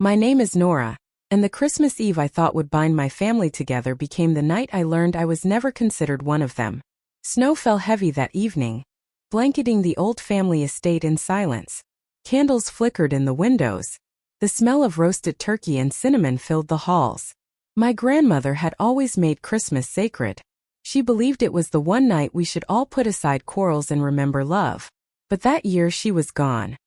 My name is Nora, and the Christmas Eve I thought would bind my family together became the night I learned I was never considered one of them. Snow fell heavy that evening, blanketing the old family estate in silence. Candles flickered in the windows. The smell of roasted turkey and cinnamon filled the halls. My grandmother had always made Christmas sacred. She believed it was the one night we should all put aside quarrels and remember love. But that year she was gone.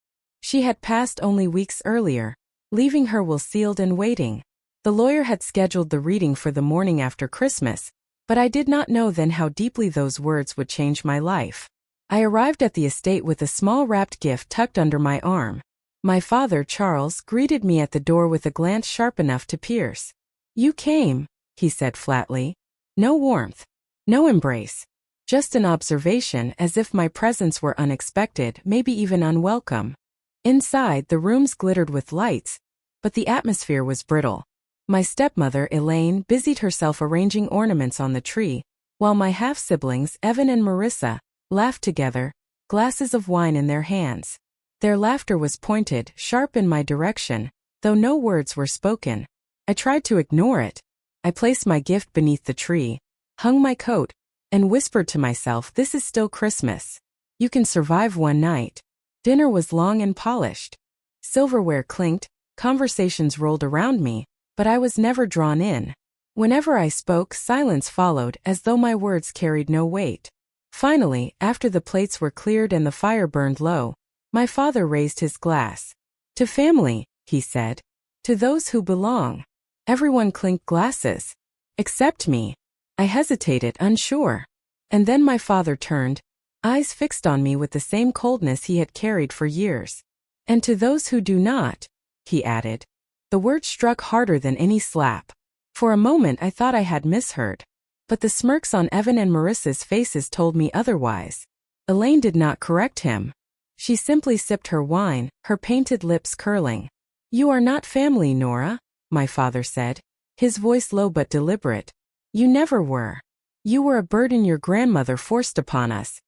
She had passed only weeks earlier, leaving her will sealed and waiting. The lawyer had scheduled the reading for the morning after Christmas, but I did not know then how deeply those words would change my life. I arrived at the estate with a small wrapped gift tucked under my arm. My father, Charles, greeted me at the door with a glance sharp enough to pierce. "You came," he said flatly. No warmth. No embrace. Just an observation, as if my presence were unexpected, maybe even unwelcome. Inside, the rooms glittered with lights, but the atmosphere was brittle. My stepmother, Elaine, busied herself arranging ornaments on the tree, while my half-siblings, Evan and Marissa, laughed together, glasses of wine in their hands. Their laughter was pointed, sharp in my direction, though no words were spoken. I tried to ignore it. I placed my gift beneath the tree, hung my coat, and whispered to myself, "This is still Christmas. You can survive one night." Dinner was long and polished. Silverware clinked, conversations rolled around me, but I was never drawn in. Whenever I spoke, silence followed, as though my words carried no weight. Finally, after the plates were cleared and the fire burned low, my father raised his glass. "To family," he said. "To those who belong." Everyone clinked glasses. Except me. I hesitated, unsure. And then my father turned, eyes fixed on me with the same coldness he had carried for years. "And to those who do not," he added. The word struck harder than any slap. For a moment I thought I had misheard. But the smirks on Evan and Marissa's faces told me otherwise. Elaine did not correct him. She simply sipped her wine, her painted lips curling. "You are not family, Nora," my father said, his voice low but deliberate. "You never were. You were a burden your grandmother forced upon us."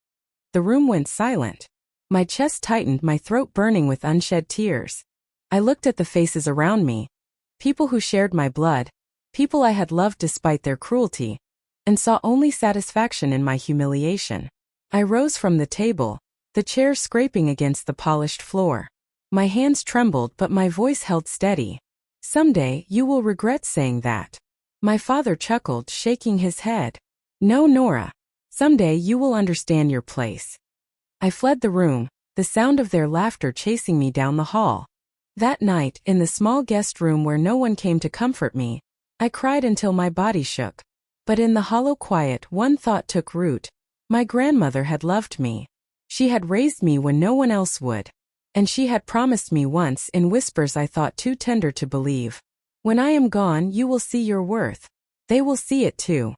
The room went silent. My chest tightened, my throat burning with unshed tears. I looked at the faces around me. People who shared my blood, people I had loved despite their cruelty, and saw only satisfaction in my humiliation. I rose from the table, the chair scraping against the polished floor. My hands trembled but my voice held steady. "Someday you will regret saying that." My father chuckled, shaking his head. "No, Nora. Someday you will understand your place." I fled the room, the sound of their laughter chasing me down the hall. That night, in the small guest room where no one came to comfort me, I cried until my body shook. But in the hollow quiet, one thought took root. My grandmother had loved me. She had raised me when no one else would. And she had promised me once, in whispers I thought too tender to believe, "When I am gone, you will see your worth. They will see it too."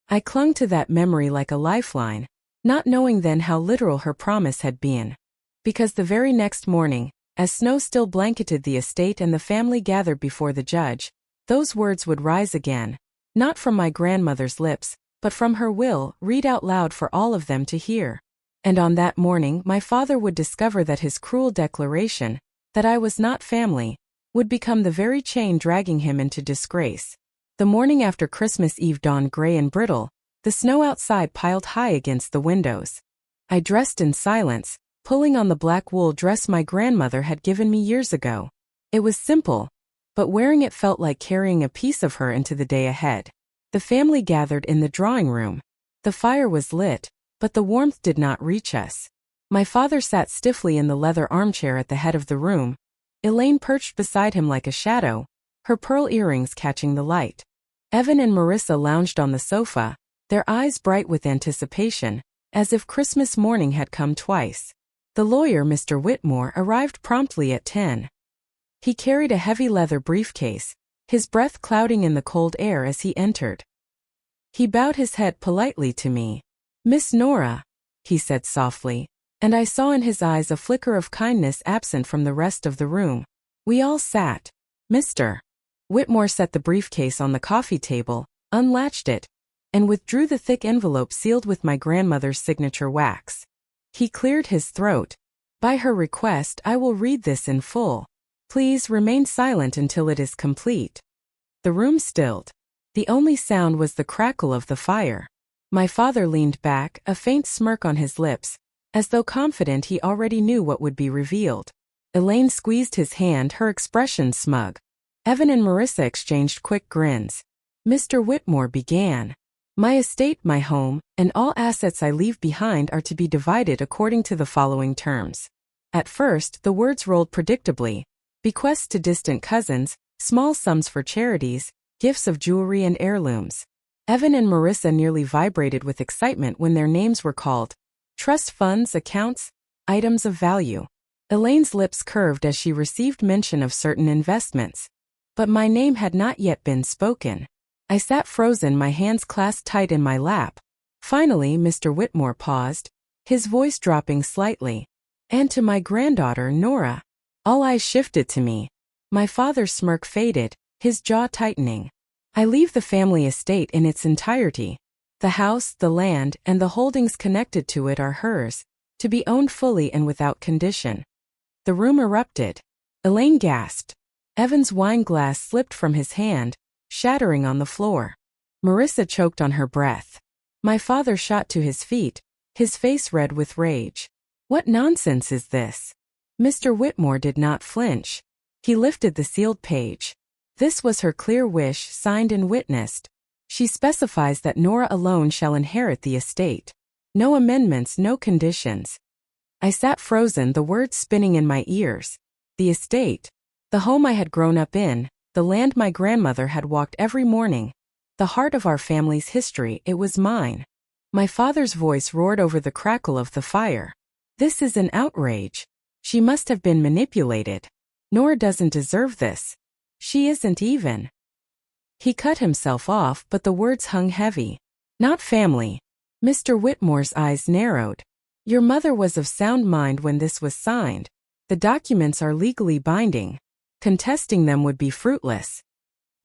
I clung to that memory like a lifeline, not knowing then how literal her promise had been. Because the very next morning, as snow still blanketed the estate and the family gathered before the judge, those words would rise again, not from my grandmother's lips, but from her will, read out loud for all of them to hear. And on that morning my father would discover that his cruel declaration, that I was not family, would become the very chain dragging him into disgrace. The morning after Christmas Eve dawned gray and brittle, the snow outside piled high against the windows. I dressed in silence, pulling on the black wool dress my grandmother had given me years ago. It was simple, but wearing it felt like carrying a piece of her into the day ahead. The family gathered in the drawing room. The fire was lit, but the warmth did not reach us. My father sat stiffly in the leather armchair at the head of the room. Elaine perched beside him like a shadow, her pearl earrings catching the light. Evan and Marissa lounged on the sofa, their eyes bright with anticipation, as if Christmas morning had come twice. The lawyer, Mr. Whitmore, arrived promptly at 10. He carried a heavy leather briefcase, his breath clouding in the cold air as he entered. He bowed his head politely to me. "Miss Nora," he said softly, and I saw in his eyes a flicker of kindness absent from the rest of the room. We all sat. Mr. Whitmore set the briefcase on the coffee table, unlatched it, and withdrew the thick envelope sealed with my grandmother's signature wax. He cleared his throat. "By her request, I will read this in full. Please remain silent until it is complete. The room stilled. The only sound was the crackle of the fire. My father leaned back, a faint smirk on his lips, as though confident he already knew what would be revealed. Elaine squeezed his hand, her expression smug. Evan and Marissa exchanged quick grins. Mr. Whitmore began. My estate, my home, and all assets I leave behind are to be divided according to the following terms. At first, the words rolled predictably. Bequests to distant cousins, small sums for charities, gifts of jewelry and heirlooms. Evan and Marissa nearly vibrated with excitement when their names were called. Trust funds, accounts, items of value. Elaine's lips curved as she received mention of certain investments. But my name had not yet been spoken. I sat frozen, my hands clasped tight in my lap. Finally, Mr. Whitmore paused, his voice dropping slightly. And to my granddaughter, Nora. All eyes shifted to me. My father's smirk faded, his jaw tightening. I leave the family estate in its entirety. The house, the land, and the holdings connected to it are hers, to be owned fully and without condition. The room erupted. Elaine gasped. Evan's wine glass slipped from his hand, shattering on the floor. Marissa choked on her breath. My father shot to his feet, his face red with rage. What nonsense is this? Mr. Whitmore did not flinch. He lifted the sealed page. This was her clear wish, signed and witnessed. She specifies that Nora alone shall inherit the estate. No amendments, no conditions. I sat frozen, the words spinning in my ears. The estate. The home I had grown up in, the land my grandmother had walked every morning. The heart of our family's history, it was mine. My father's voice roared over the crackle of the fire. This is an outrage. She must have been manipulated. Nora doesn't deserve this. She isn't even. He cut himself off, but the words hung heavy. Not family. Mr. Whitmore's eyes narrowed. Your mother was of sound mind when this was signed. The documents are legally binding. Contesting them would be fruitless.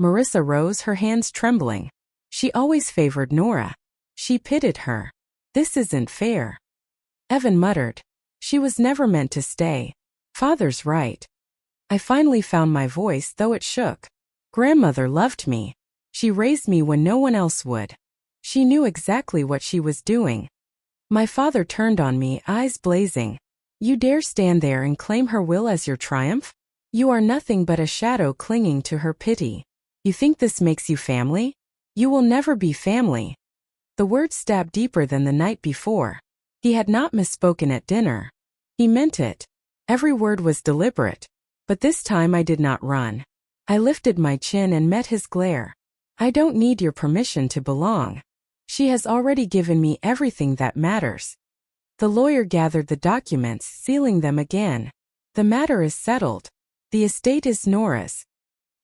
Marissa rose, her hands trembling. She always favored Nora. She pitied her. This isn't fair. Evan muttered. She was never meant to stay. Father's right. I finally found my voice, though it shook. Grandmother loved me. She raised me when no one else would. She knew exactly what she was doing. My father turned on me, eyes blazing. You dare stand there and claim her will as your triumph? You are nothing but a shadow clinging to her pity. You think this makes you family? You will never be family. The words stabbed deeper than the night before. He had not misspoken at dinner. He meant it. Every word was deliberate. But this time I did not run. I lifted my chin and met his glare. I don't need your permission to belong. She has already given me everything that matters. The lawyer gathered the documents, sealing them again. The matter is settled. The estate is Nora's.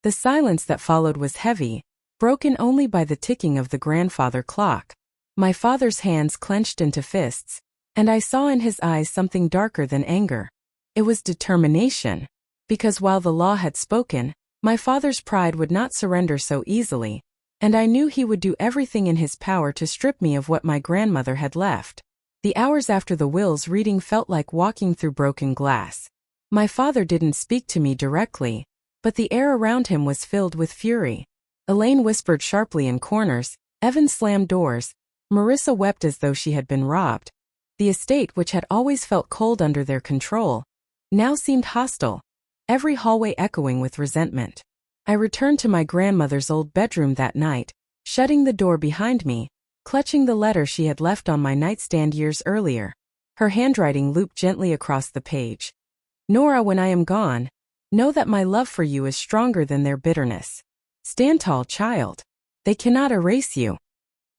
The silence that followed was heavy, broken only by the ticking of the grandfather clock. My father's hands clenched into fists, and I saw in his eyes something darker than anger. It was determination. Because while the law had spoken, my father's pride would not surrender so easily, and I knew he would do everything in his power to strip me of what my grandmother had left. The hours after the will's reading felt like walking through broken glass. My father didn't speak to me directly, but the air around him was filled with fury. Elaine whispered sharply in corners, Evan slammed doors, Marissa wept as though she had been robbed. The estate, which had always felt cold under their control, now seemed hostile, every hallway echoing with resentment. I returned to my grandmother's old bedroom that night, shutting the door behind me, clutching the letter she had left on my nightstand years earlier. Her handwriting looped gently across the page. Nora, when I am gone, know that my love for you is stronger than their bitterness. Stand tall, child. They cannot erase you.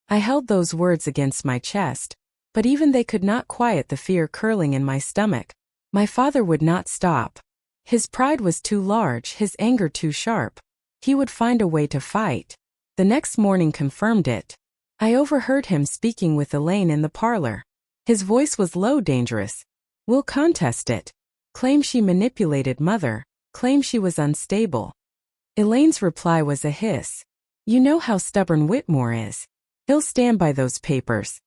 I held those words against my chest, but even they could not quiet the fear curling in my stomach. My father would not stop. His pride was too large, his anger too sharp. He would find a way to fight. The next morning confirmed it. I overheard him speaking with Elaine in the parlor. His voice was low, dangerous. We'll contest it. Claim she manipulated mother, claim she was unstable. Elaine's reply was a hiss. You know how stubborn Whitmore is. He'll stand by those papers.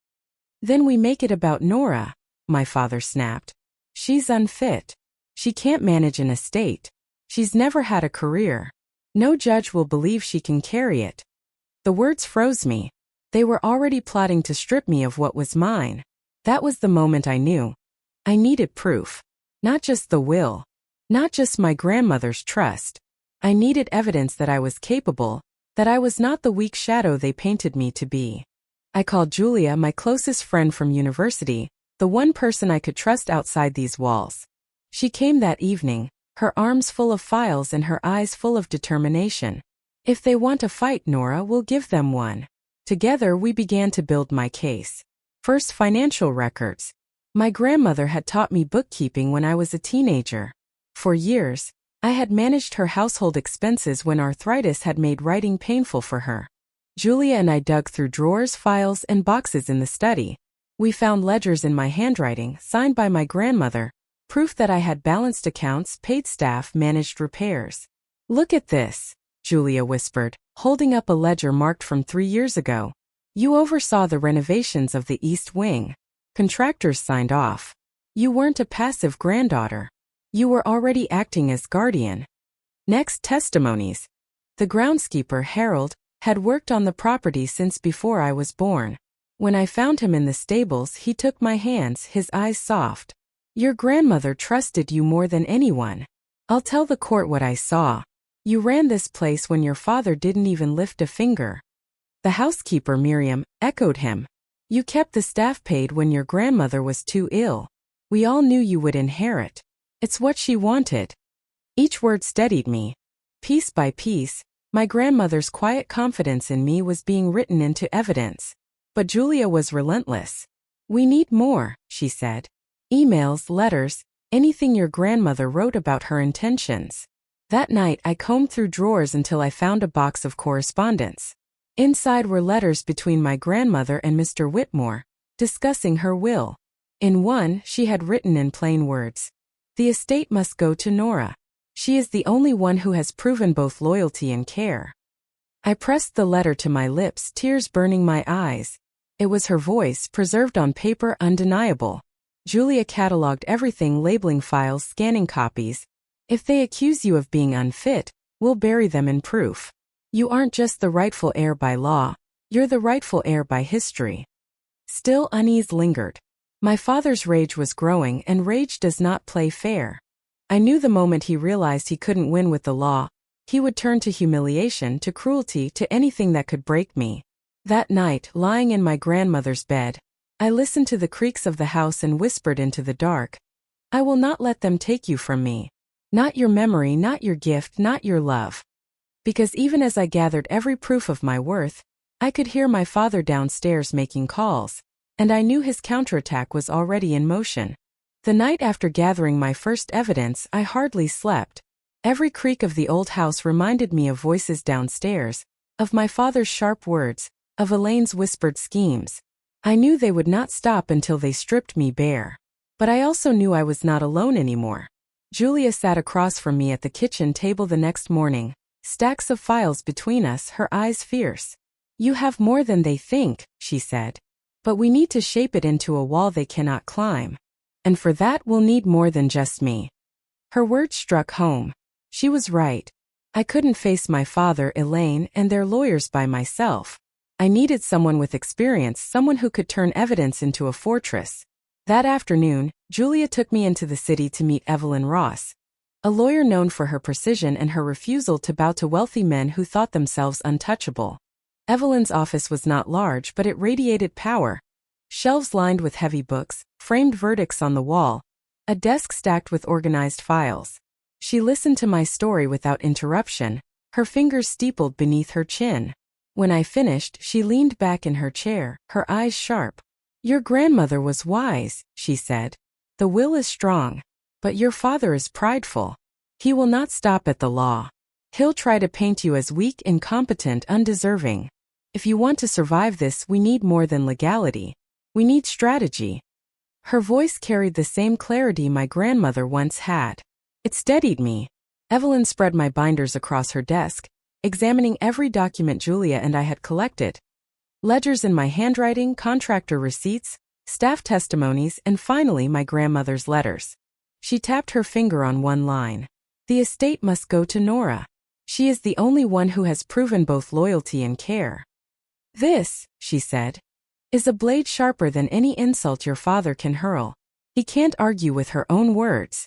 Then we make it about Nora, my father snapped. She's unfit. She can't manage an estate. She's never had a career. No judge will believe she can carry it. The words froze me. They were already plotting to strip me of what was mine. That was the moment I knew. I needed proof. Not just the will. Not just my grandmother's trust. I needed evidence that I was capable, that I was not the weak shadow they painted me to be. I called Julia, my closest friend from university, the one person I could trust outside these walls. She came that evening, her arms full of files and her eyes full of determination. If they want a fight, Nora, we'll give them one. Together we began to build my case. First, financial records. My grandmother had taught me bookkeeping when I was a teenager. For years, I had managed her household expenses when arthritis had made writing painful for her. Julia and I dug through drawers, files, and boxes in the study. We found ledgers in my handwriting, signed by my grandmother, proof that I had balanced accounts, paid staff, managed repairs. "Look at this," Julia whispered, holding up a ledger marked from 3 years ago. "You oversaw the renovations of the East Wing. Contractors signed off. You weren't a passive granddaughter. You were already acting as guardian." Next, testimonies. The groundskeeper, Harold, had worked on the property since before I was born. When I found him in the stables, he took my hands, his eyes soft. "Your grandmother trusted you more than anyone. I'll tell the court what I saw. You ran this place when your father didn't even lift a finger." The housekeeper, Miriam, echoed him. "You kept the staff paid when your grandmother was too ill. We all knew you would inherit. It's what she wanted." Each word steadied me. Piece by piece, my grandmother's quiet confidence in me was being written into evidence. But Julia was relentless. "We need more," she said. "Emails, letters, anything your grandmother wrote about her intentions." That night I combed through drawers until I found a box of correspondence. Inside were letters between my grandmother and Mr. Whitmore, discussing her will. In one, she had written in plain words, "The estate must go to Nora. She is the only one who has proven both loyalty and care." I pressed the letter to my lips, tears burning my eyes. It was her voice, preserved on paper, undeniable. Julia catalogued everything, labeling files, scanning copies. "If they accuse you of being unfit, we'll bury them in proof. You aren't just the rightful heir by law, you're the rightful heir by history." Still, unease lingered. My father's rage was growing, and rage does not play fair. I knew the moment he realized he couldn't win with the law, he would turn to humiliation, to cruelty, to anything that could break me. That night, lying in my grandmother's bed, I listened to the creaks of the house and whispered into the dark, "I will not let them take you from me. Not your memory, not your gift, not your love." Because even as I gathered every proof of my worth, I could hear my father downstairs making calls, and I knew his counterattack was already in motion. The night after gathering my first evidence, I hardly slept. Every creak of the old house reminded me of voices downstairs, of my father's sharp words, of Elaine's whispered schemes. I knew they would not stop until they stripped me bare. But I also knew I was not alone anymore. Julia sat across from me at the kitchen table the next morning, stacks of files between us, her eyes fierce. "You have more than they think," she said. "But we need to shape it into a wall they cannot climb. And for that we'll need more than just me." Her words struck home. She was right. I couldn't face my father, Elaine, and their lawyers by myself. I needed someone with experience, someone who could turn evidence into a fortress. That afternoon, Julia took me into the city to meet Evelyn Ross, a lawyer known for her precision and her refusal to bow to wealthy men who thought themselves untouchable. Evelyn's office was not large, but it radiated power. Shelves lined with heavy books, framed verdicts on the wall, a desk stacked with organized files. She listened to my story without interruption, her fingers steepled beneath her chin. When I finished, she leaned back in her chair, her eyes sharp. "Your grandmother was wise," she said. "The will is strong. But your father is prideful. He will not stop at the law. He'll try to paint you as weak, incompetent, undeserving. If you want to survive this, we need more than legality. We need strategy." Her voice carried the same clarity my grandmother once had. It steadied me. Evelyn spread my binders across her desk, examining every document Julia and I had collected. Ledgers in my handwriting, contractor receipts, staff testimonies, and finally my grandmother's letters. She tapped her finger on one line. The estate must go to Nora. She is the only one who has proven both loyalty and care. This, she said, is a blade sharper than any insult your father can hurl. He can't argue with her own words.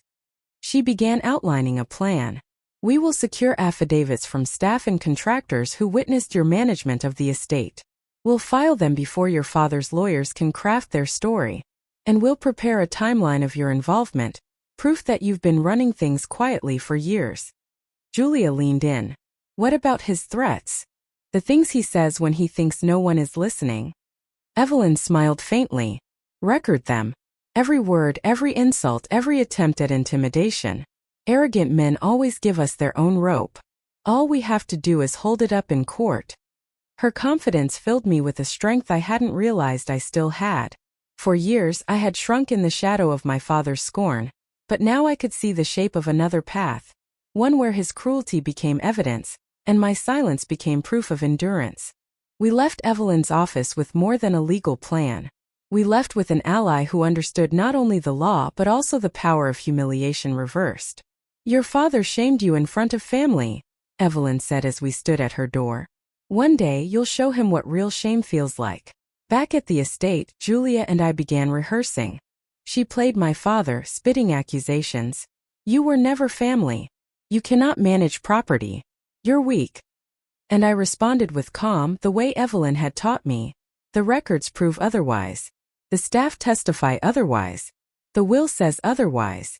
She began outlining a plan. We will secure affidavits from staff and contractors who witnessed your management of the estate. We'll file them before your father's lawyers can craft their story. And we'll prepare a timeline of your involvement, proof that you've been running things quietly for years. Julia leaned in. What about his threats? The things he says when he thinks no one is listening? Evelyn smiled faintly. Record them. Every word, every insult, every attempt at intimidation. Arrogant men always give us their own rope. All we have to do is hold it up in court. Her confidence filled me with a strength I hadn't realized I still had. For years I had shrunk in the shadow of my father's scorn, but now I could see the shape of another path, one where his cruelty became evidence, and my silence became proof of endurance. We left Evelyn's office with more than a legal plan. We left with an ally who understood not only the law but also the power of humiliation reversed. Your father shamed you in front of family, Evelyn said as we stood at her door. One day you'll show him what real shame feels like. Back at the estate, Julia and I began rehearsing. She played my father, spitting accusations. You were never family. You cannot manage property. You're weak. And I responded with calm, the way Evelyn had taught me. The records prove otherwise. The staff testify otherwise. The will says otherwise.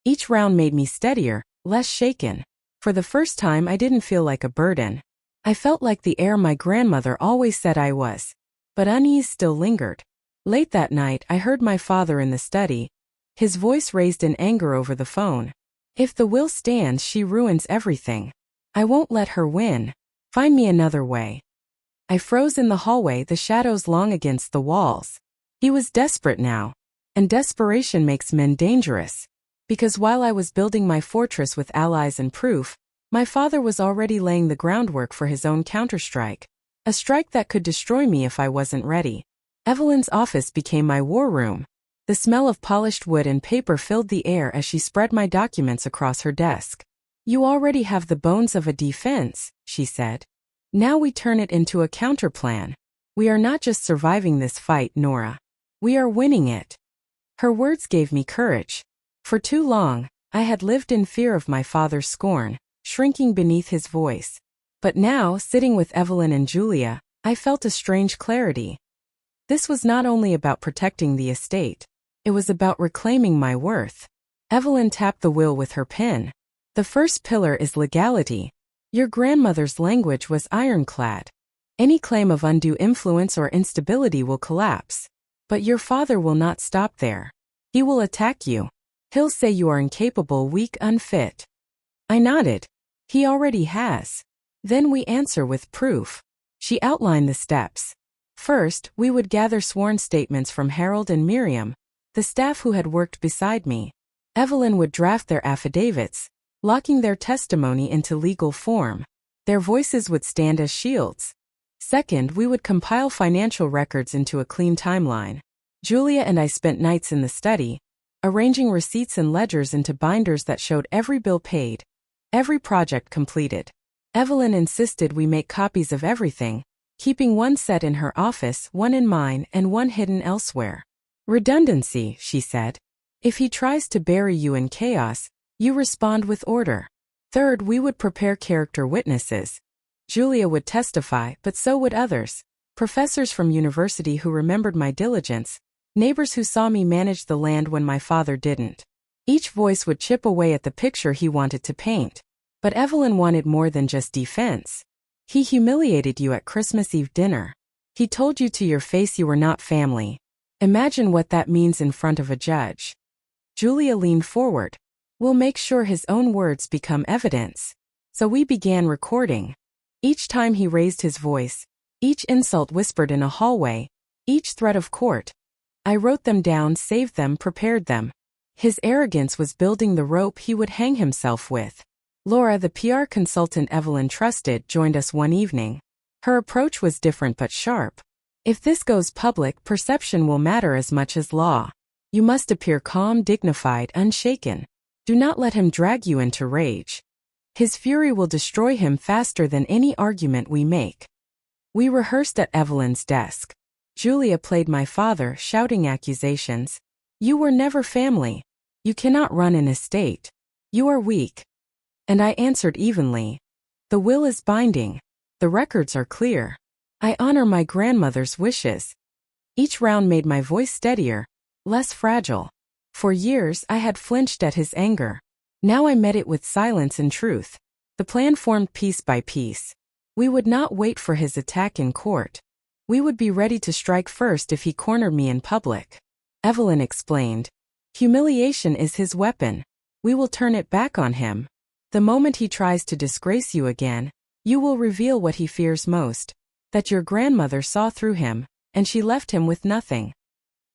Each round made me steadier, less shaken. For the first time I didn't feel like a burden. I felt like the heir my grandmother always said I was. But unease still lingered. Late that night I heard my father in the study, his voice raised in anger over the phone. If the will stands, she ruins everything. I won't let her win. Find me another way. I froze in the hallway, the shadows long against the walls. He was desperate now. And desperation makes men dangerous. Because while I was building my fortress with allies and proof, my father was already laying the groundwork for his own counterstrike. A strike that could destroy me if I wasn't ready. Evelyn's office became my war room. The smell of polished wood and paper filled the air as she spread my documents across her desk. You already have the bones of a defense, she said. Now we turn it into a counterplan. We are not just surviving this fight, Nora. We are winning it. Her words gave me courage. For too long, I had lived in fear of my father's scorn, shrinking beneath his voice. But now, sitting with Evelyn and Julia, I felt a strange clarity. This was not only about protecting the estate. It was about reclaiming my worth. Evelyn tapped the will with her pen. The first pillar is legality. Your grandmother's language was ironclad. Any claim of undue influence or instability will collapse. But your father will not stop there. He will attack you. He'll say you are incapable, weak, unfit. I nodded. He already has. Then we answer with proof. She outlined the steps. First, we would gather sworn statements from Harold and Miriam, the staff who had worked beside me. Evelyn would draft their affidavits, locking their testimony into legal form. Their voices would stand as shields. Second, we would compile financial records into a clean timeline. Julia and I spent nights in the study, arranging receipts and ledgers into binders that showed every bill paid, every project completed. Evelyn insisted we make copies of everything, keeping one set in her office, one in mine, and one hidden elsewhere. Redundancy, she said. If he tries to bury you in chaos, you respond with order. Third, we would prepare character witnesses. Julia would testify, but so would others. Professors from university who remembered my diligence, neighbors who saw me manage the land when my father didn't. Each voice would chip away at the picture he wanted to paint. But Evelyn wanted more than just defense. He humiliated you at Christmas Eve dinner. He told you to your face you were not family. Imagine what that means in front of a judge. Julia leaned forward. We'll make sure his own words become evidence. So we began recording. Each time he raised his voice, each insult whispered in a hallway, each threat of court. I wrote them down, saved them, prepared them. His arrogance was building the rope he would hang himself with. Laura, the PR consultant Evelyn trusted, joined us one evening. Her approach was different but sharp. If this goes public, perception will matter as much as law. You must appear calm, dignified, unshaken. Do not let him drag you into rage. His fury will destroy him faster than any argument we make. We rehearsed at Evelyn's desk. Julia played my father, shouting accusations. You were never family. You cannot run an estate. You are weak. And I answered evenly. The will is binding. The records are clear. I honor my grandmother's wishes. Each round made my voice steadier, less fragile. For years I had flinched at his anger. Now I met it with silence and truth. The plan formed piece by piece. We would not wait for his attack in court. We would be ready to strike first if he cornered me in public. Evelyn explained. Humiliation is his weapon. We will turn it back on him. The moment he tries to disgrace you again, you will reveal what he fears most, that your grandmother saw through him, and she left him with nothing.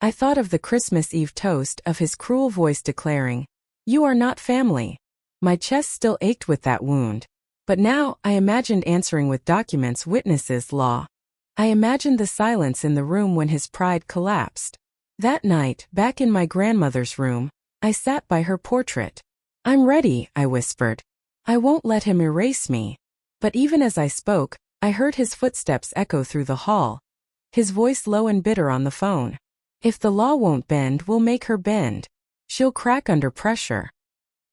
I thought of the Christmas Eve toast, of his cruel voice declaring, You are not family. My chest still ached with that wound. But now I imagined answering with documents, witnesses, law. I imagined the silence in the room when his pride collapsed. That night, back in my grandmother's room, I sat by her portrait. I'm ready, I whispered. I won't let him erase me. But even as I spoke, I heard his footsteps echo through the hall. His voice low and bitter on the phone. If the law won't bend, we'll make her bend. She'll crack under pressure.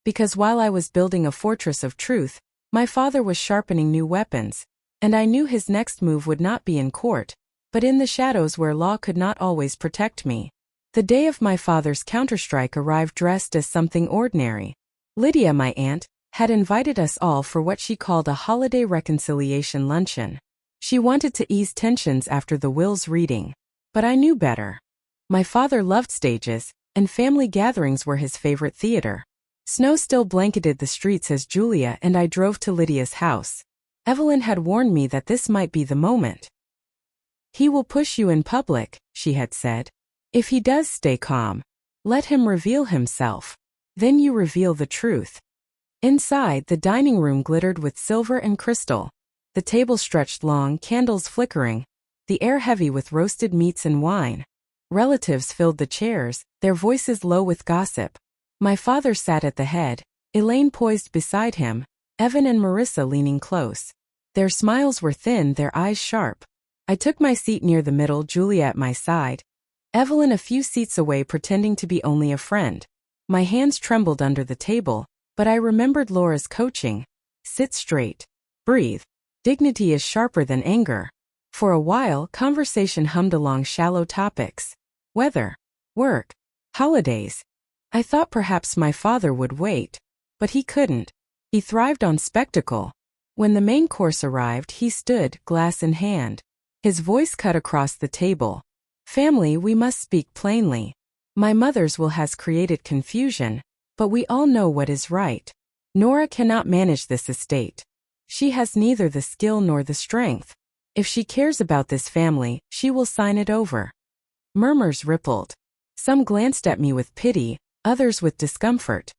Because while I was building a fortress of truth, my father was sharpening new weapons, and I knew his next move would not be in court, but in the shadows where law could not always protect me. The day of my father's counterstrike arrived dressed as something ordinary. Lydia, my aunt, had invited us all for what she called a holiday reconciliation luncheon. She wanted to ease tensions after the will's reading. But I knew better. My father loved stages, and family gatherings were his favorite theater. Snow still blanketed the streets as Julia and I drove to Lydia's house. Evelyn had warned me that this might be the moment. He will push you in public, she had said. If he does, stay calm. Let him reveal himself. Then you reveal the truth. Inside, the dining room glittered with silver and crystal. The table stretched long, candles flickering, the air heavy with roasted meats and wine. Relatives filled the chairs, their voices low with gossip. My father sat at the head, Elaine poised beside him, Evan and Marissa leaning close. Their smiles were thin, their eyes sharp. I took my seat near the middle, Julia at my side. Evelyn a few seats away, pretending to be only a friend. My hands trembled under the table, but I remembered Laura's coaching. Sit straight. Breathe. Dignity is sharper than anger. For a while, conversation hummed along shallow topics. Weather. Work. Holidays. I thought perhaps my father would wait. But he couldn't. He thrived on spectacle. When the main course arrived, he stood, glass in hand. His voice cut across the table. Family, we must speak plainly. My mother's will has created confusion, but we all know what is right. Nora cannot manage this estate. She has neither the skill nor the strength. If she cares about this family, she will sign it over. Murmurs rippled. Some glanced at me with pity, others with discomfort.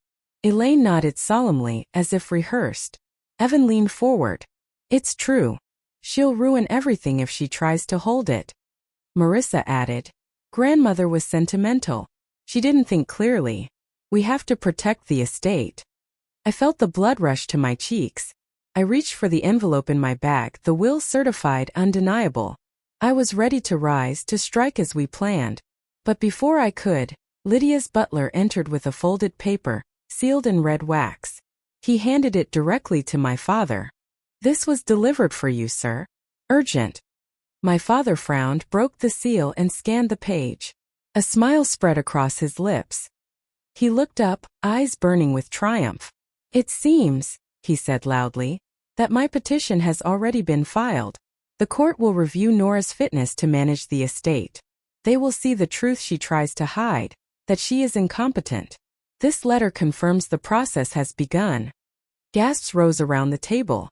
Elaine nodded solemnly, as if rehearsed. Evan leaned forward. It's true. She'll ruin everything if she tries to hold it. Marissa added. Grandmother was sentimental. She didn't think clearly. We have to protect the estate. I felt the blood rush to my cheeks. I reached for the envelope in my bag, the will certified, undeniable. I was ready to rise, to strike as we planned. But before I could, Lydia's butler entered with a folded paper, sealed in red wax. He handed it directly to my father. This was delivered for you, sir. Urgent. My father frowned, broke the seal, and scanned the page. A smile spread across his lips. He looked up, eyes burning with triumph. It seems, he said loudly, that my petition has already been filed. The court will review Nora's fitness to manage the estate. They will see the truth she tries to hide, that she is incompetent. This letter confirms the process has begun. Gasps rose around the table.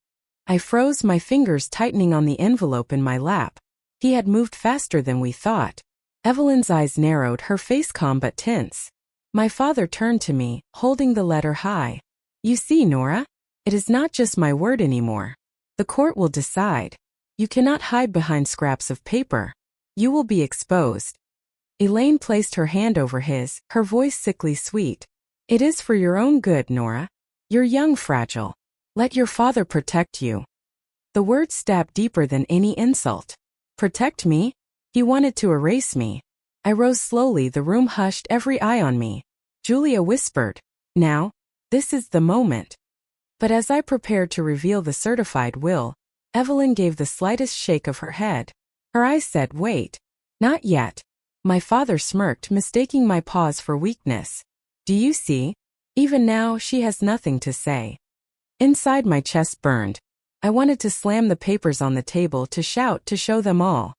I froze, my fingers tightening on the envelope in my lap. He had moved faster than we thought. Evelyn's eyes narrowed, her face calm but tense. My father turned to me, holding the letter high. You see, Nora? It is not just my word anymore. The court will decide. You cannot hide behind scraps of paper. You will be exposed. Elaine placed her hand over his, her voice sickly sweet. It is for your own good, Nora. You're young, fragile. Let your father protect you. The words stabbed deeper than any insult. Protect me? He wanted to erase me. I rose slowly, the room hushed, every eye on me. Julia whispered, "Now, this is the moment." But as I prepared to reveal the certified will, Evelyn gave the slightest shake of her head. Her eyes said, "Wait. Not yet." My father smirked, mistaking my pause for weakness. "Do you see? Even now, she has nothing to say." Inside, my chest burned. I wanted to slam the papers on the table, to shout, to show them all.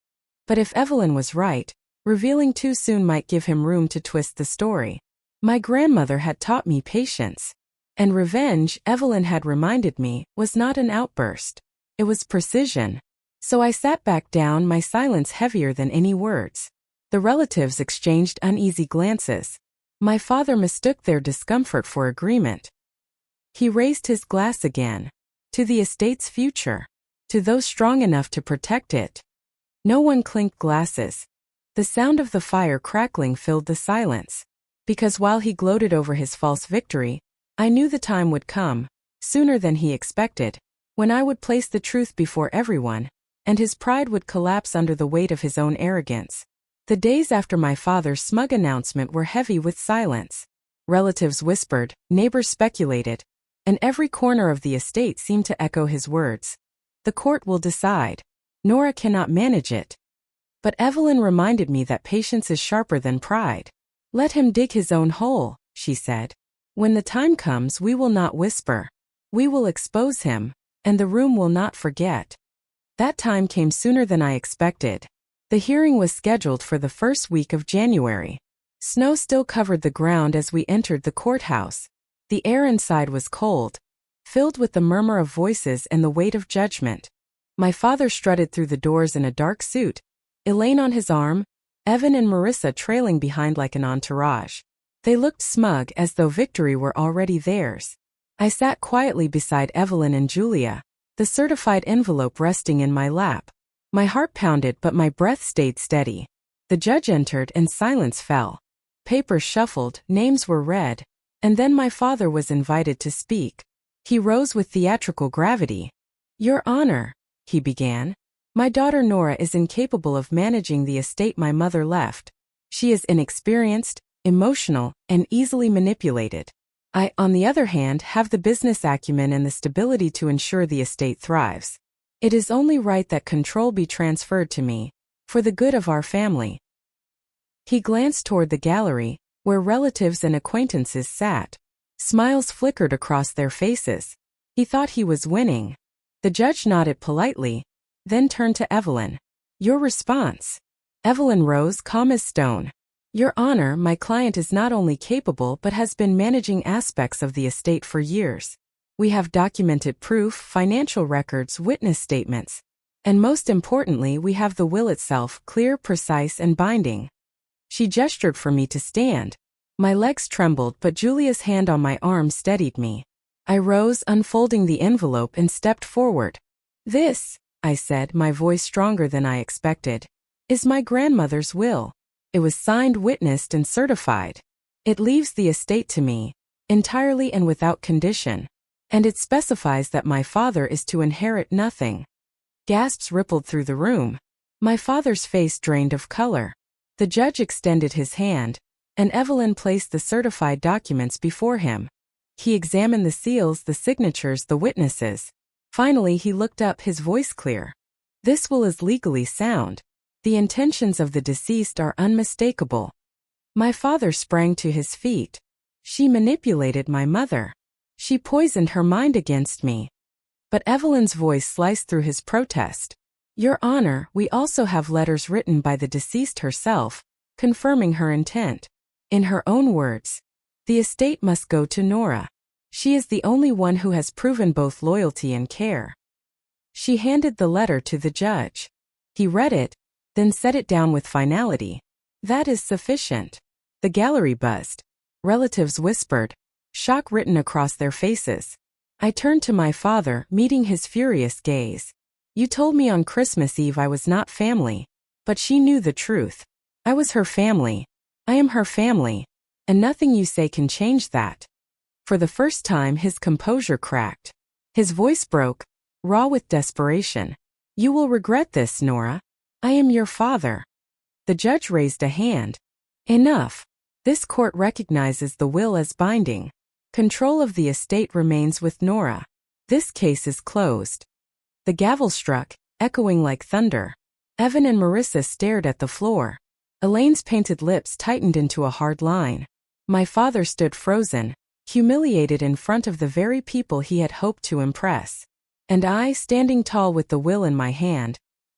But if Evelyn was right, revealing too soon might give him room to twist the story. My grandmother had taught me patience. And revenge, Evelyn had reminded me, was not an outburst. It was precision. So I sat back down, my silence heavier than any words. The relatives exchanged uneasy glances. My father mistook their discomfort for agreement. He raised his glass again. To the estate's future. To those strong enough to protect it. No one clinked glasses. The sound of the fire crackling filled the silence. Because while he gloated over his false victory, I knew the time would come, sooner than he expected, when I would place the truth before everyone, and his pride would collapse under the weight of his own arrogance. The days after my father's smug announcement were heavy with silence. Relatives whispered, neighbors speculated, and every corner of the estate seemed to echo his words. The court will decide. Nora cannot manage it. But Evelyn reminded me that patience is sharper than pride. Let him dig his own hole, she said. When the time comes, we will not whisper. We will expose him, and the room will not forget. That time came sooner than I expected. The hearing was scheduled for the first week of January. Snow still covered the ground as we entered the courthouse. The air inside was cold, filled with the murmur of voices and the weight of judgment. My father strutted through the doors in a dark suit, Elaine on his arm, Evan and Marissa trailing behind like an entourage. They looked smug, as though victory were already theirs. I sat quietly beside Evelyn and Julia, the certified envelope resting in my lap. My heart pounded, but my breath stayed steady. The judge entered and silence fell. Papers shuffled, names were read, and then my father was invited to speak. He rose with theatrical gravity. "Your Honor," he began, "my daughter Nora is incapable of managing the estate my mother left. She is inexperienced, emotional, and easily manipulated. I, on the other hand, have the business acumen and the stability to ensure the estate thrives. It is only right that control be transferred to me, for the good of our family." He glanced toward the gallery, where relatives and acquaintances sat. Smiles flickered across their faces. He thought he was winning. The judge nodded politely, then turned to Evelyn. "Your response." Evelyn rose, calm as stone. "Your Honor, my client is not only capable but has been managing aspects of the estate for years. We have documented proof, financial records, witness statements. And most importantly, we have the will itself, clear, precise, and binding." She gestured for me to stand. My legs trembled, but Julia's hand on my arm steadied me. I rose, unfolding the envelope, and stepped forward. "This," I said, my voice stronger than I expected, "is my grandmother's will. It was signed, witnessed, and certified. It leaves the estate to me, entirely and without condition. And it specifies that my father is to inherit nothing." Gasps rippled through the room. My father's face drained of color. The judge extended his hand, and Evelyn placed the certified documents before him. He examined the seals, the signatures, the witnesses. Finally, he looked up, his voice clear. "This will is legally sound. The intentions of the deceased are unmistakable." My father sprang to his feet. "She manipulated my mother. She poisoned her mind against me." But Evelyn's voice sliced through his protest. "Your Honor, we also have letters written by the deceased herself, confirming her intent. In her own words, the estate must go to Nora. She is the only one who has proven both loyalty and care." She handed the letter to the judge. He read it, then set it down with finality. "That is sufficient." The gallery buzzed. Relatives whispered, shock written across their faces. I turned to my father, meeting his furious gaze. "You told me on Christmas Eve I was not family, but she knew the truth. I was her family. I am her family. and nothing you say can change that. For the first time his composure cracked. His voice broke, raw with desperation. You will regret this, Nora. I am your father. The judge raised a hand. Enough. This court recognizes the will as binding. Control of the estate remains with Nora. This case is closed. The gavel struck, echoing like thunder. Evan and Marissa stared at the floor. Elaine's painted lips tightened into a hard line. My father stood frozen, humiliated in front of the very people he had hoped to impress. And I, standing tall with the will in my hand,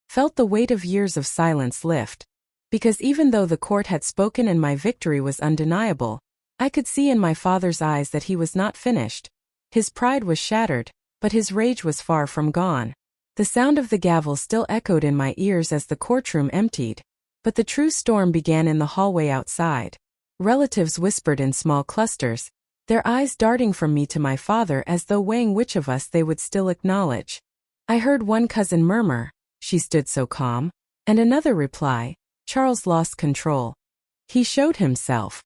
felt the weight of years of silence lift. Because even though the court had spoken and my victory was undeniable, I could see in my father's eyes that he was not finished. His pride was shattered, but his rage was far from gone. The sound of the gavel still echoed in my ears as the courtroom emptied. But the true storm began in the hallway outside. Relatives whispered in small clusters, their eyes darting from me to my father as though weighing which of us they would still acknowledge. I heard one cousin murmur, "She stood so calm," and another reply, "Charles lost control. He showed himself."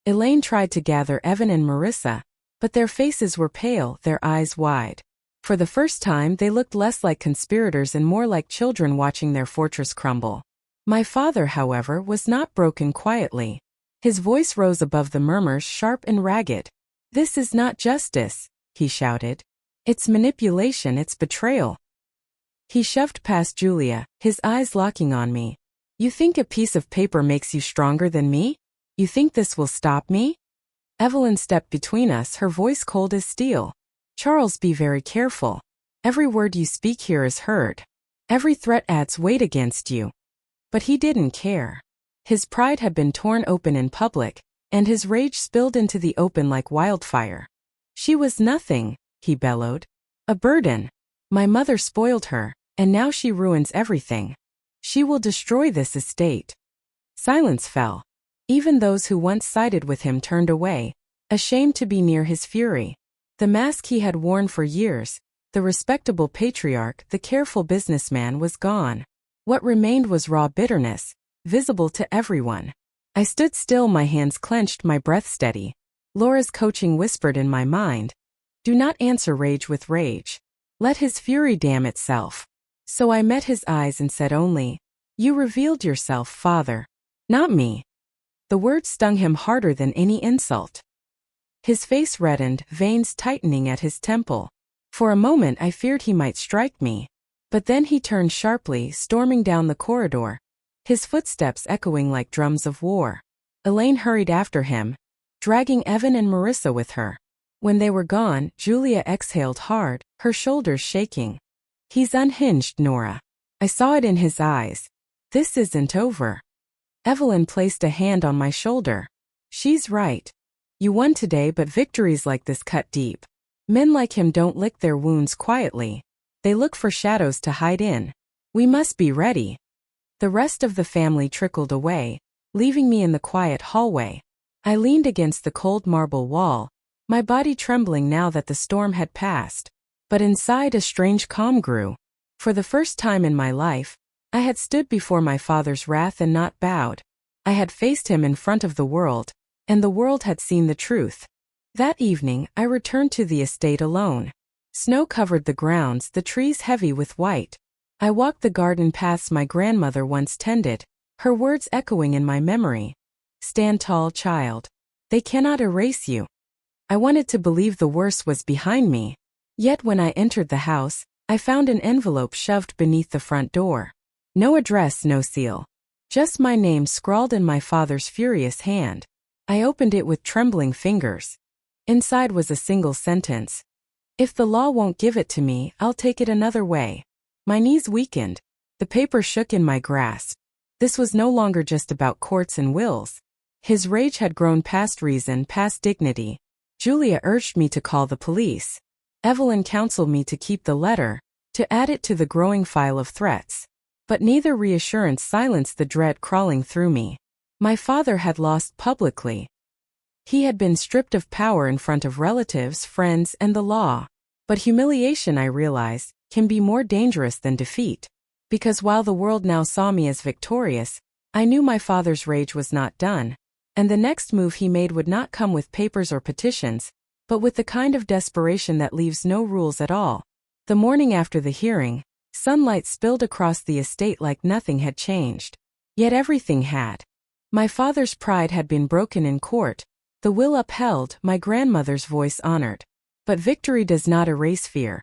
Elaine tried to gather Evan and Marissa, but their faces were pale, their eyes wide. For the first time they looked less like conspirators and more like children watching their fortress crumble. My father, however, was not broken quietly. His voice rose above the murmurs, sharp and ragged. "This is not justice," he shouted. "It's manipulation, it's betrayal." He shoved past Julia, his eyes locking on me. "You think a piece of paper makes you stronger than me? You think this will stop me?" Evelyn stepped between us, her voice cold as steel. "Charles, be very careful. Every word you speak here is heard. Every threat adds weight against you." But he didn't care. His pride had been torn open in public, and his rage spilled into the open like wildfire. "She was nothing," he bellowed. "A burden. My mother spoiled her, and now she ruins everything. She will destroy this estate." Silence fell. Even those who once sided with him turned away, ashamed to be near his fury. The mask he had worn for years, the respectable patriarch, the careful businessman, was gone. What remained was raw bitterness, visible to everyone. I stood still, my hands clenched, my breath steady. Laura's coaching whispered in my mind, "Do not answer rage with rage. Let his fury damn itself." So I met his eyes and said only, "You revealed yourself, father. Not me." The words stung him harder than any insult. His face reddened, veins tightening at his temple. For a moment I feared he might strike me. But then he turned sharply, storming down the corridor, his footsteps echoing like drums of war. Elaine hurried after him, dragging Evan and Marissa with her. When they were gone, Julia exhaled hard, her shoulders shaking. "He's unhinged, Nora. I saw it in his eyes. This isn't over." Evelyn placed a hand on my shoulder. "She's right. You won today, but victories like this cut deep. Men like him don't lick their wounds quietly. They look for shadows to hide in. We must be ready." The rest of the family trickled away, leaving me in the quiet hallway. I leaned against the cold marble wall, my body trembling now that the storm had passed. But inside a strange calm grew. For the first time in my life, I had stood before my father's wrath and not bowed. I had faced him in front of the world, and the world had seen the truth. That evening, I returned to the estate alone. Snow covered the grounds, the trees heavy with white. I walked the garden paths my grandmother once tended, her words echoing in my memory. "Stand tall, child. They cannot erase you." I wanted to believe the worst was behind me. Yet when I entered the house, I found an envelope shoved beneath the front door. No address, no seal. Just my name scrawled in my father's furious hand. I opened it with trembling fingers. Inside was a single sentence. "If the law won't give it to me, I'll take it another way." My knees weakened. The paper shook in my grasp. This was no longer just about courts and wills. His rage had grown past reason, past dignity. Julia urged me to call the police. Evelyn counseled me to keep the letter, to add it to the growing file of threats. But neither reassurance silenced the dread crawling through me. My father had lost publicly. He had been stripped of power in front of relatives, friends, and the law. But humiliation, I realized, can be more dangerous than defeat. Because while the world now saw me as victorious, I knew my father's rage was not done. And the next move he made would not come with papers or petitions, but with the kind of desperation that leaves no rules at all. The morning after the hearing, sunlight spilled across the estate like nothing had changed. Yet everything had. My father's pride had been broken in court, the will upheld, my grandmother's voice honored. But victory does not erase fear.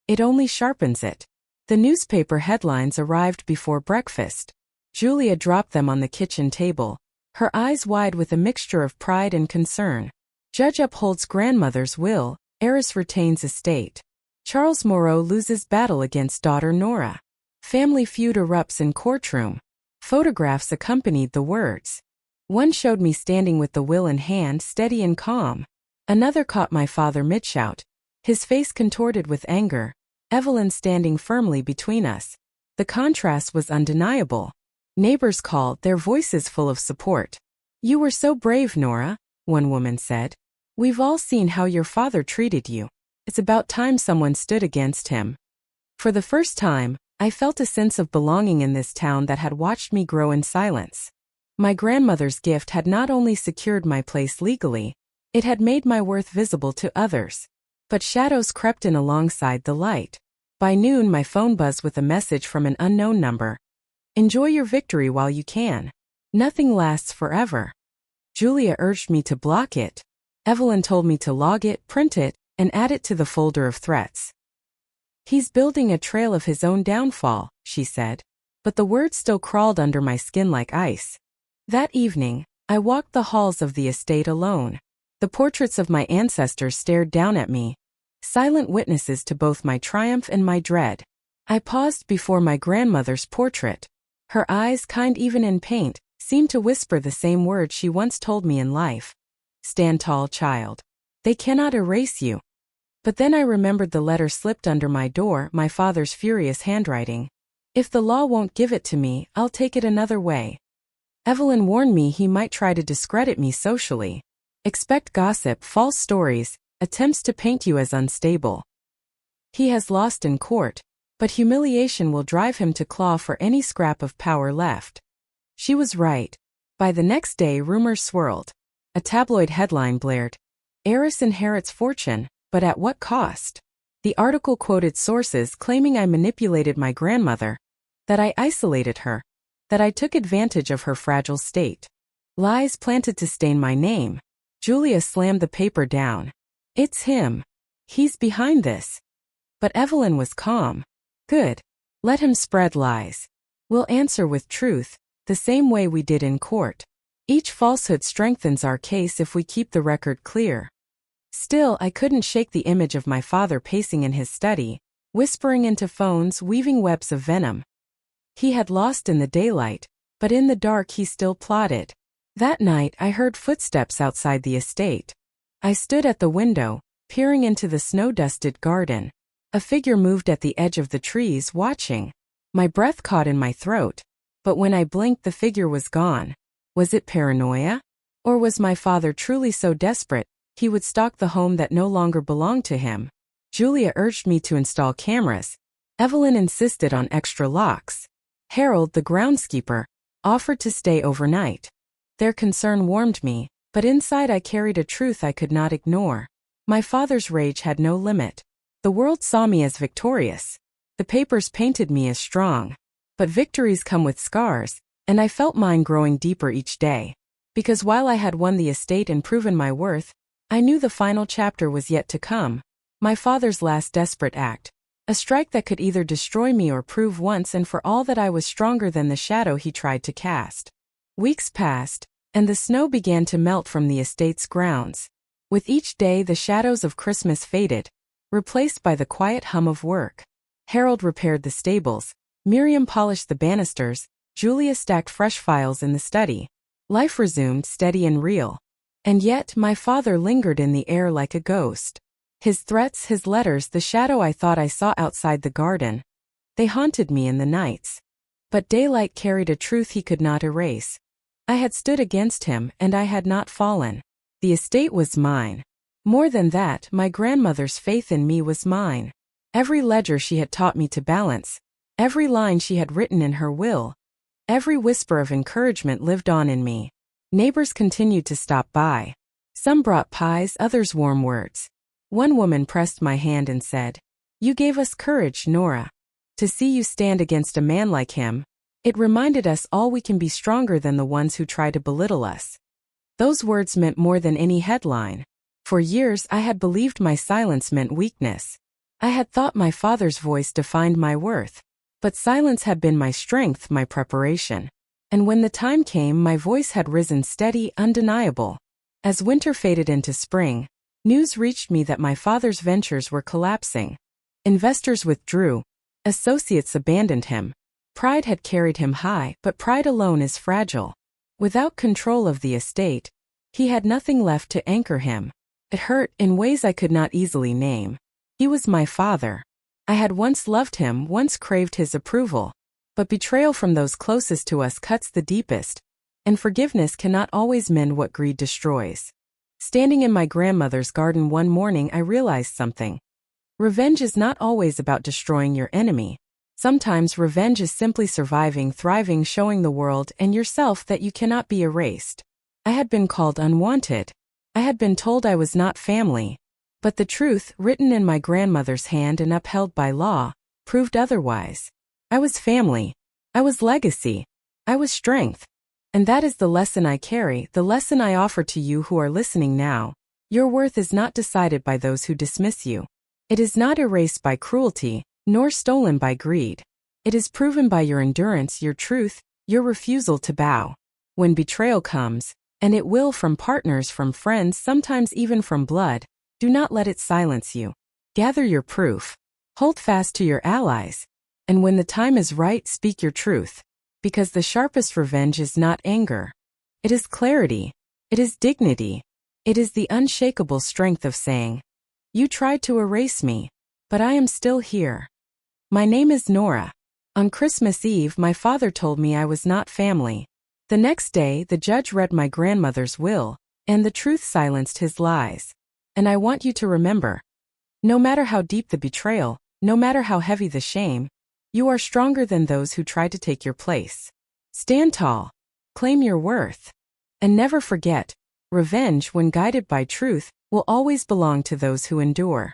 It only sharpens it. The newspaper headlines arrived before breakfast. Julia dropped them on the kitchen table, her eyes wide with a mixture of pride and concern. Judge upholds grandmother's will, heiress retains estate. Charles Moreau loses battle against daughter Nora. Family feud erupts in courtroom. Photographs accompanied the words. One showed me standing with the will in hand, steady and calm. Another caught my father mid-shout, his face contorted with anger, Evelyn standing firmly between us. The contrast was undeniable. Neighbors called, their voices full of support. "You were so brave, Nora," one woman said. "We've all seen how your father treated you. It's about time someone stood against him." For the first time, I felt a sense of belonging in this town that had watched me grow in silence. My grandmother's gift had not only secured my place legally, it had made my worth visible to others. But shadows crept in alongside the light. By noon, my phone buzzed with a message from an unknown number. "Enjoy your victory while you can. Nothing lasts forever." Julia urged me to block it. Evelyn told me to log it, print it, and add it to the folder of threats. "He's building a trail of his own downfall," she said. But the words still crawled under my skin like ice. That evening, I walked the halls of the estate alone. The portraits of my ancestors stared down at me, silent witnesses to both my triumph and my dread. I paused before my grandmother's portrait. Her eyes, kind even in paint, seemed to whisper the same words she once told me in life. "Stand tall, child. They cannot erase you." But then I remembered the letter slipped under my door, my father's furious handwriting. "If the law won't give it to me, I'll take it another way." Evelyn warned me he might try to discredit me socially. "Expect gossip, false stories, attempts to paint you as unstable." He has lost in court, but humiliation will drive him to claw for any scrap of power left. She was right. By the next day, rumors swirled. A tabloid headline blared, "Heiress inherits fortune, but at what cost?" The article quoted sources claiming I manipulated my grandmother, that I isolated her, that I took advantage of her fragile state. Lies planted to stain my name. Julia slammed the paper down. "It's him. He's behind this." But Evelyn was calm. "Good. Let him spread lies. We'll answer with truth, the same way we did in court. Each falsehood strengthens our case if we keep the record clear." Still, I couldn't shake the image of my father pacing in his study, whispering into phones, weaving webs of venom. He had lost in the daylight, but in the dark he still plotted. That night I heard footsteps outside the estate. I stood at the window, peering into the snow-dusted garden. A figure moved at the edge of the trees, watching. My breath caught in my throat, but when I blinked the figure was gone. Was it paranoia? Or was my father truly so desperate he would stalk the home that no longer belonged to him? Julia urged me to install cameras. Evelyn insisted on extra locks. Harold, the groundskeeper, offered to stay overnight. Their concern warmed me, but inside I carried a truth I could not ignore. My father's rage had no limit. The world saw me as victorious. The papers painted me as strong. But victories come with scars, and I felt mine growing deeper each day. Because while I had won the estate and proven my worth, I knew the final chapter was yet to come. My father's last desperate act. A strike that could either destroy me or prove once and for all that I was stronger than the shadow he tried to cast. Weeks passed, and the snow began to melt from the estate's grounds. With each day the shadows of Christmas faded, replaced by the quiet hum of work. Harold repaired the stables, Miriam polished the banisters, Julia stacked fresh files in the study. Life resumed, steady and real. And yet my father lingered in the air like a ghost. His threats, his letters, the shadow I thought I saw outside the garden. They haunted me in the nights. But daylight carried a truth he could not erase. I had stood against him, and I had not fallen. The estate was mine. More than that, my grandmother's faith in me was mine. Every ledger she had taught me to balance, every line she had written in her will, every whisper of encouragement lived on in me. Neighbors continued to stop by. Some brought pies, others warm words. One woman pressed my hand and said, "You gave us courage, Nora. To see you stand against a man like him, it reminded us all we can be stronger than the ones who try to belittle us." Those words meant more than any headline. For years I had believed my silence meant weakness. I had thought my father's voice defined my worth. But silence had been my strength, my preparation. And when the time came, my voice had risen steady, undeniable. As winter faded into spring, news reached me that my father's ventures were collapsing. Investors withdrew. Associates abandoned him. Pride had carried him high, but pride alone is fragile. Without control of the estate, he had nothing left to anchor him. It hurt in ways I could not easily name. He was my father. I had once loved him, once craved his approval. But betrayal from those closest to us cuts the deepest, and forgiveness cannot always mend what greed destroys. Standing in my grandmother's garden one morning, I realized something. Revenge is not always about destroying your enemy. Sometimes revenge is simply surviving, thriving, showing the world and yourself that you cannot be erased. I had been called unwanted. I had been told I was not family. But the truth, written in my grandmother's hand and upheld by law, proved otherwise. I was family. I was legacy. I was strength. And that is the lesson I carry, the lesson I offer to you who are listening now. Your worth is not decided by those who dismiss you. It is not erased by cruelty, nor stolen by greed. It is proven by your endurance, your truth, your refusal to bow. When betrayal comes, and it will, from partners, from friends, sometimes even from blood, do not let it silence you. Gather your proof. Hold fast to your allies. And when the time is right, speak your truth. Because the sharpest revenge is not anger. It is clarity. It is dignity. It is the unshakable strength of saying, "You tried to erase me, but I am still here." My name is Nora. On Christmas Eve, my father told me I was not family. The next day, the judge read my grandmother's will, and the truth silenced his lies. And I want you to remember, no matter how deep the betrayal, no matter how heavy the shame, you are stronger than those who try to take your place. Stand tall. Claim your worth. And never forget, revenge, when guided by truth, will always belong to those who endure.